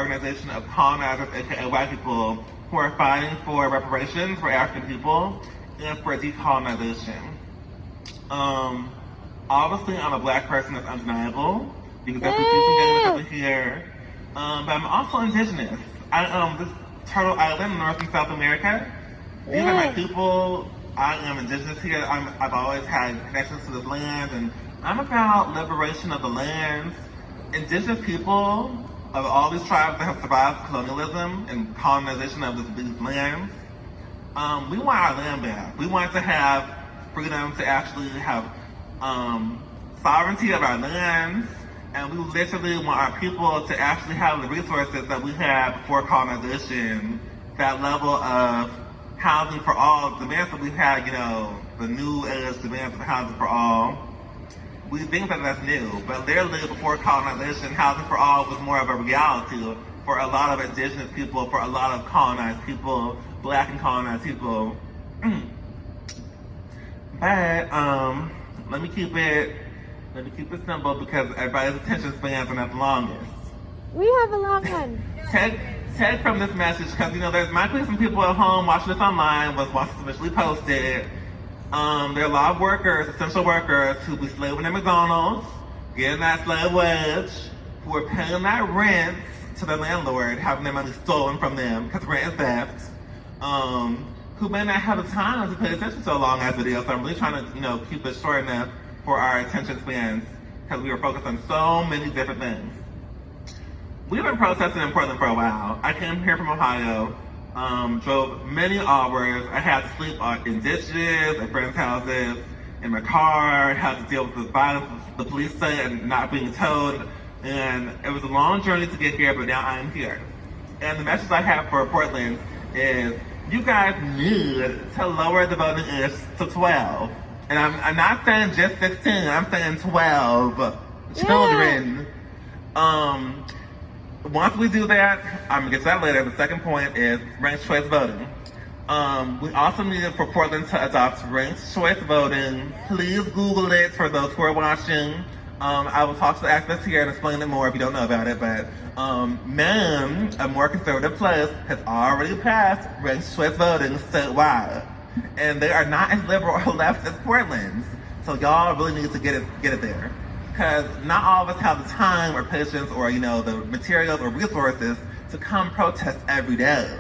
organization of colonizers, aka white people, who are fighting for reparations for African people and for decolonization. Obviously, I'm a black person, that's undeniable. You can definitely see some gayness over here. But I'm also indigenous. This Turtle Island, North and South America. These are my people. I am indigenous here. I've always had connections to this land, and I'm about liberation of the lands. Indigenous people of all these tribes that have survived colonialism and colonization of these lands, we want our land back. We want to have freedom to actually have sovereignty of our lands, and we literally want our people to actually have the resources that we had before colonization, that level of housing for all, demands that we had, the new age demands for housing for all. We think that that's new, but literally before colonization, housing for all was more of a reality for a lot of indigenous people, for a lot of colonized people, black and colonized people. But let me keep it simple because everybody's attention spans are not the longest. We have a long one. Take from this message, because there's might be some people at home watching this online, once it's officially posted. There are a lot of workers, essential workers, who be slaving at McDonald's, getting that slave wage, who are paying that rent to their landlord, having their money stolen from them, because rent is theft, who may not have the time to pay attention to a long-ass video, so I'm really trying to, keep it short enough for our attention spans, because we were focused on so many different things. We've been protesting in Portland for a while. I came here from Ohio, drove many hours. I had to sleep in ditches, at friends' houses, in my car, had to deal with the violence the police say and not being towed. And it was a long journey to get here, but now I am here. And the message I have for Portland is you guys need to lower the voting age to 12. And I'm not saying just 16, I'm saying 12 children. Once we do that, I'm gonna get to that later. The second point is ranked choice voting. We also needed for Portland to adopt ranked choice voting. Please Google it for those who are watching. I will talk to the activists here and explain it more if you don't know about it, but Maine, a more conservative place, has already passed ranked choice voting statewide. And they are not as liberal or left as Portland's. So y'all really need to get it there. Because not all of us have the time or patience or, the materials or resources to come protest every day.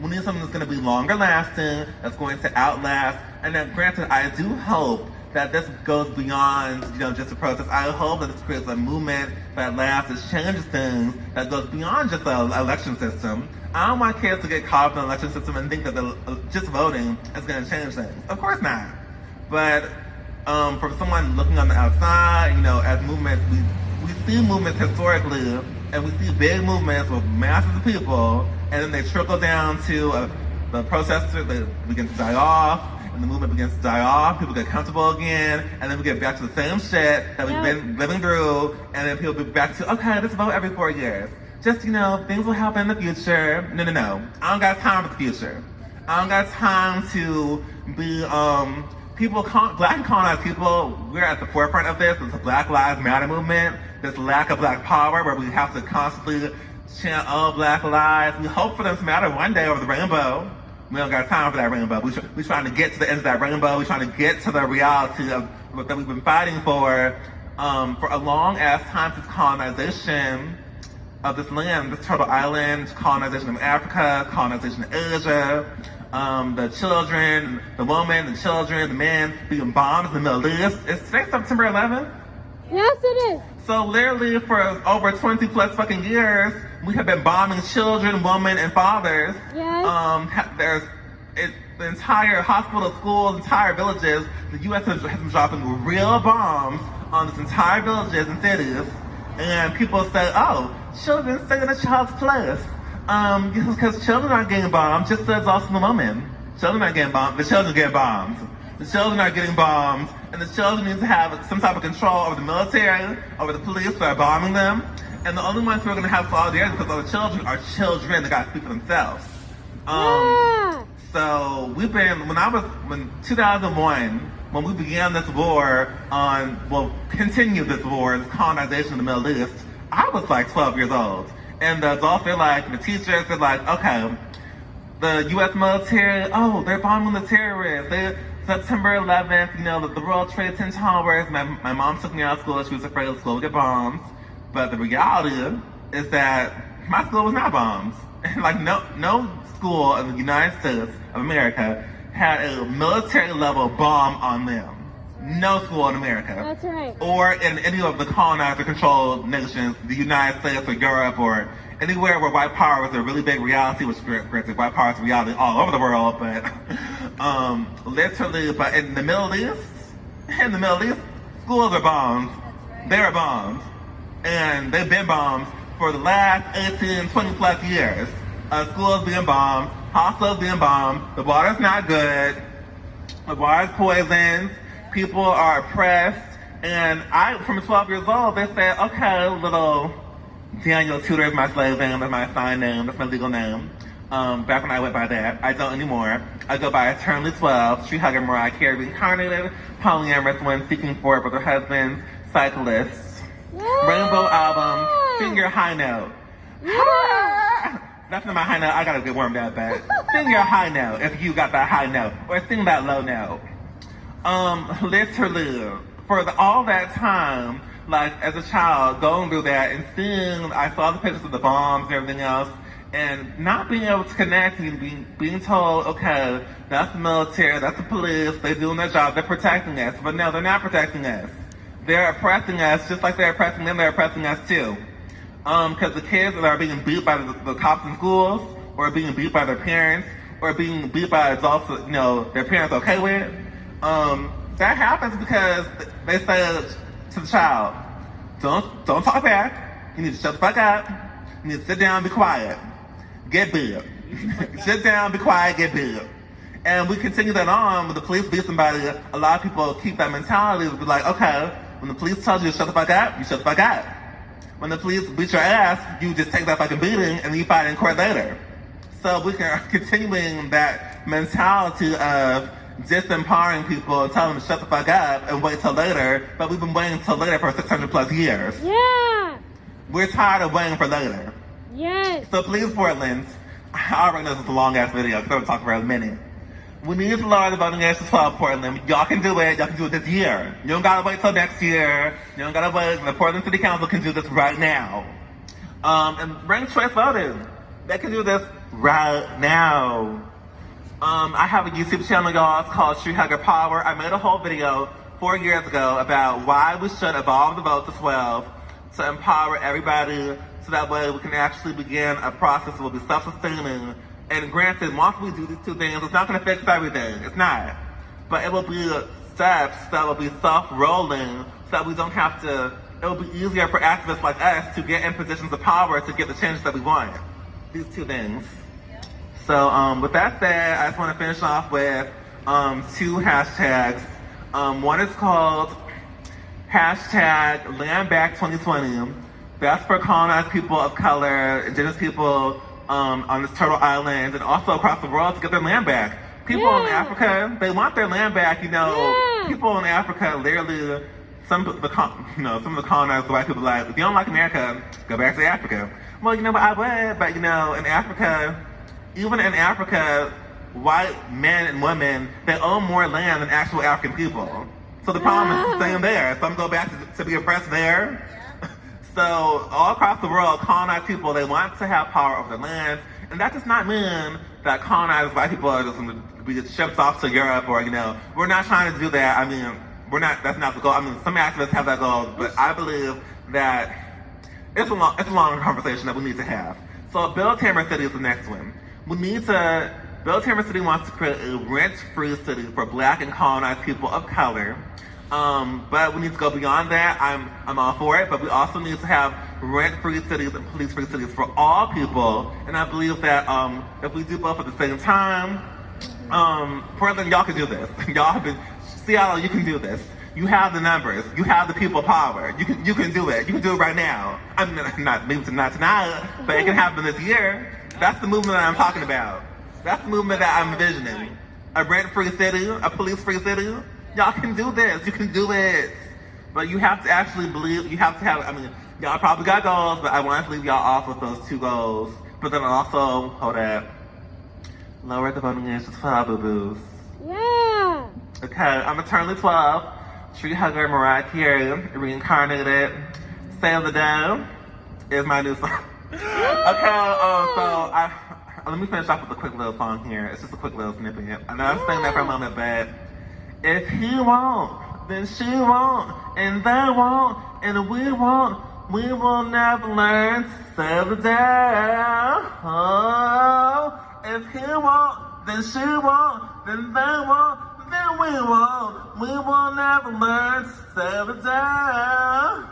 We need something that's going to be longer lasting, that's going to outlast. And then granted, I do hope that this goes beyond, just a protest. I hope that this creates a movement that lasts, that changes things, that goes beyond just the election system. I don't want kids to get caught up in the election system and think that just voting is going to change things. Of course not. But from someone looking on the outside, as movements, we see movements historically, and we see big movements with masses of people, and then they trickle down to the protester, they begin to die off, and the movement begins to die off, people get comfortable again, and then we get back to the same shit that we've been living through, and then people be back to, okay, let's vote every 4 years. Just, things will happen in the future. No. I don't got time for the future. I don't got time to be, black and colonized people, we're at the forefront of this. It's a Black Lives Matter movement, this lack of black power where we have to constantly chant, oh, black lives. We hope for them to matter one day over the rainbow. We don't got time for that rainbow. We're trying to get to the end of that rainbow. We're trying to get to the reality of that we've been fighting for a long ass time since colonization of this land, this Turtle Island, colonization of Africa, colonization of Asia. The children, the woman, the children, the men being bombed in the Middle East. Is today September 11th? Yes, it is. So literally for over 20 plus fucking years, we have been bombing children, women, and fathers. Yes. The entire hospital, schools, entire villages, the U.S. has been dropping real bombs on this entire villages and cities. And people say, oh, children stay in a child's place. Because children aren't getting bombed, just as also the women. Children aren't getting bombed, the children get bombed. The children are getting bombed, and the children need to have some type of control over the military, over the police that are bombing them. And the only ones who are going to have solidarity because all the children are children that got to speak for themselves. So we've been, when 2001, when we began this war continued this war, this colonization of the Middle East, I was like 12 years old. And the adults, the teachers, they're like, okay, the U.S. military, oh, they're bombing the terrorists. September 11th, the World Trade Center towers. My mom took me out of school. She was afraid the school would get bombed. But the reality is that my school was not bombed. No school in the United States of America had a military level bomb on them. No school in America. That's right. Or in any of the colonizer-controlled nations, the United States or Europe or anywhere where white power was a really big reality, which granted white power is a reality all over the world, but literally, but in the Middle East, schools are bombed. Right. They are bombed. And they've been bombed for the last 18, 20 plus years. Schools being bombed, hospitals being bombed, the water's not good, the water's poisoned, people are oppressed, and from 12 years old, they said, okay, little Daniel Tudor is my slave name, that's my sign name, that's my legal name. Back when I went by that, I don't anymore. I go by Eternally 12, Tree Hugger Mariah Carey, reincarnated, polyamorous one seeking for it with her husband, cyclist. Yeah. Rainbow album, sing your high note. Yeah. That's not my high note, I gotta get warmed up, but sing your high note if you got that high note, or sing that low note. Literally, for all that time, as a child, going through that and seeing, I saw the pictures of the bombs and everything else, and not being able to connect and being told, okay, that's the military, that's the police, they're doing their job, they're protecting us. But no, they're not protecting us. They're oppressing us just like they're oppressing them, they're oppressing us too. Because the kids that are being beat by the cops in schools, or being beat by their parents, or being beat by adults that, their parents are okay with, that happens because they say to the child, don't talk back, you need to shut the fuck up, you need to sit down and be quiet, get big. Sit down, be quiet, get big. And we continue that on when the police beat somebody. A lot of people keep that mentality to be like, okay, when the police tells you to shut the fuck up, you shut the fuck up. When the police beat your ass, you just take that fucking beating and you fight in court later. So we can continuing that mentality of disempowering people, telling them to shut the fuck up and wait till later, but we've been waiting till later for 600 plus years. Yeah. We're tired of waiting for later. Yes. So please, Portland, I already know this is a long ass video because I'm talking for a minute. We need to lower the voting age to 12, Portland. Y'all can do it. Y'all can do it this year. You don't gotta wait till next year. You don't gotta wait. The Portland City Council can do this right now. And ranked choice voting. They can do this right now. I have a YouTube channel, y'all. It's called Tree Hugger Power. I made a whole video 4 years ago about why we should evolve the vote to 12 to empower everybody so that way we can actually begin a process that will be self-sustaining. And granted, once we do these two things, it's not going to fix everything. It's not. But it will be steps that will be self-rolling so that we don't have to, it will be easier for activists like us to get in positions of power to get the changes that we want. These two things. So with that said, I just want to finish off with two hashtags. One is called hashtag #LandBack2020. That's for colonized people of color, indigenous people on this turtle island and also across the world to get their land back. People in Africa, they want their land back, People in Africa literally, some of the colonized white people are like, if you don't like America, go back to Africa. Well, you know what, I would, but in Africa, even in Africa, white men and women, they own more land than actual African people. So the problem is the same there. Some go back to be oppressed there. So all across the world, colonized people, they want to have power over their land. And that does not mean that colonized white people are just going to be shipped off to Europe or, we're not trying to do that. I mean, that's not the goal. I mean, some activists have that goal, but I believe that it's a long conversation that we need to have. So Build Tamara City is the next one. Build Tamara City wants to create a rent-free city for Black and colonized people of color. But we need to go beyond that. I'm all for it, but we also need to have rent-free cities and police-free cities for all people. And I believe that if we do both at the same time, Portland, y'all can do this. Seattle, you can do this. You have the numbers. You have the people power. You can do it. You can do it right now. I mean, not tonight, but it can happen this year. That's the movement that I'm talking about. That's the movement that I'm envisioning. A rent-free city, a police-free city. Y'all can do this. You can do it. But you have to actually believe, you have to have, Y'all probably got goals, but I wanted to leave y'all off with those 2 goals. But then also, hold up, lower the voting age to 12, boo-boos. Yeah. Okay, I'm eternally 12. Tree Hugger, Mariah Carey, reincarnated. Save the Day is my new song. Okay, let me finish off with a quick little song here. It's just a quick little snippet. I know I'm saying that for a moment, but if he won't, then she won't, and they won't, and we won't. We will never learn to save the day. Oh, if he won't, then she won't, then they won't, then we won't. We will never learn to save the day.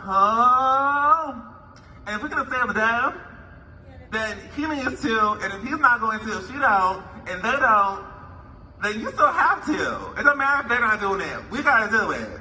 Oh, and if we're gonna save the day, then he needs to, and if he's not going to, if she don't, and they don't, then you still have to. It doesn't matter if they're not doing it. We gotta do it.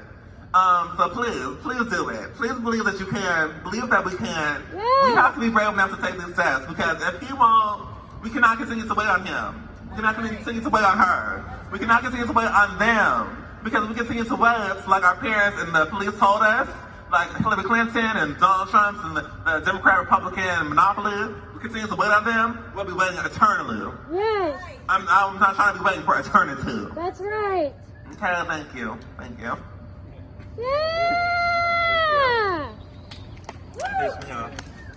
So please do it. Please believe that you can. Believe that we can. Yeah. We have to be brave enough to take these steps, because if he won't, we cannot continue to wait on him. We cannot continue to wait on her. We cannot continue to wait on them, because if we continue to wait, like our parents and the police told us, like Hillary Clinton and Donald Trump and the Democrat Republican monopoly, we continue to wait on them, we'll be waiting eternally. Yes. I'm not trying to be waiting for eternity. That's right. Okay, thank you. Thank you. Yeah.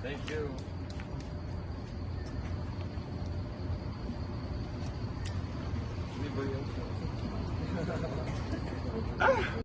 Thank you.